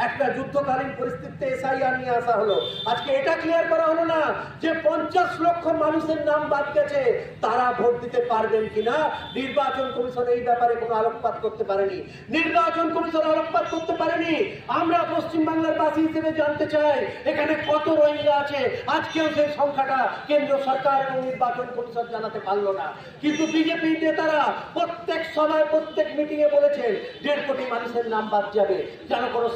একটা যুদ্ধকালীন পরিস্থিতিতে এসআইআর নিয়ে আসা হলো। আজকে এটা ক্লিয়ার করা হলো না যে 50 লক্ষ মানুষের নাম বাদ গেছে, তারা ভোট দিতে পারবেন কিনা। নির্বাচন কমিশন এই ব্যাপারে কোনো আলোকপাত করতে পারেনি। নির্বাচন কমিশন আলোকপাত করতে পারেনি। আমরা পশ্চিমবাংলার বাসী হিসেবে জানতে চাই এখানে কত রোহিঙ্গা আছে। আজকেও সেই সংখ্যাটা কেন্দ্র সরকার এবং নির্বাচন কমিশন জানাতে পারলো না। কিন্তু বিজেপি নেতারা প্রত্যেক সভায় প্রত্যেক মিটিংয়ে বলেছেন 1.5 কোটি মানুষের নাম বাদ যাবে। যেন কোনো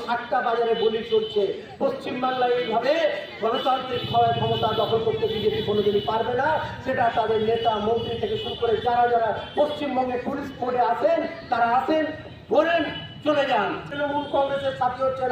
বাজারে বলি চলছে। পশ্চিমবাংলায় এইভাবে গণতান্ত্রিক ক্ষমতা দখল করতে বিজেপি কোনোদিনই পারবে না। সেটা তাদের নেতা মন্ত্রী থেকে শুরু করে যারা যারা পশ্চিমবঙ্গে পুলিশ বোর্ডে আছেন, তারা আছেন, বলেন চলে যান। তৃণমূল কংগ্রেসের সাথী হচ্ছেন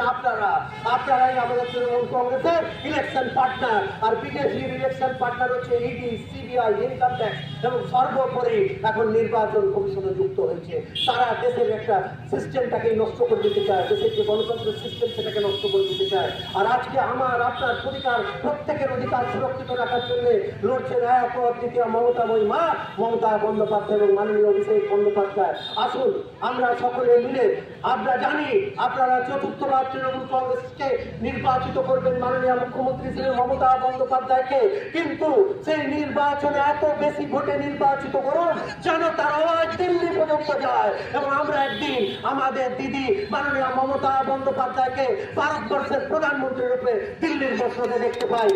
আপনারাই আমাদের তৃণমূল কংগ্রেসের ইলেকশন পার্টনার। আর বিজেপির ইলেকশন পার্টনার হচ্ছে ইডি, সিবিআই, ইনকাম ট্যাক্স এবং সর্বোপরি এখন নির্বাচন কমিশনে যুক্ত হয়েছে। তারা দেশের একটা সিস্টেমটাকে নষ্ট করে দিতে চায়, দেশের যে গণতন্ত্রের সিস্টেম সেটাকে নষ্ট করে দিতে চায়। আর আজকে আমার আপনার অধিকার, প্রত্যেকের অধিকার সুরক্ষিত রাখার জন্য লড়ছেন এক ও দ্বিতীয় মমতাময়ী মা মমতা বন্দ্যোপাধ্যায় এবং মাননীয় অভিষেক বন্দ্যোপাধ্যায়। আসুন আমরা সকলে মিলে, আমরা জানি আপনারা চতুর্থবার তৃণমূল কংগ্রেসকে নির্বাচিত করবেন মাননীয় মুখ্যমন্ত্রী শ্রী মমতা বন্দ্যোপাধ্যায়কে, কিন্তু সেই নির্বাচনে এত বেশি ভোটে নির্বাচিত করুন যেন তার আওয়াজ দিল্লি পর্যন্ত যায় এবং আমরা একদিন আমাদের দিদি মাননীয় মমতা বন্দ্যোপাধ্যায়কে ভারতবর্ষের প্রধানমন্ত্রী রূপে দিল্লির মসনদে দেখতে পাই।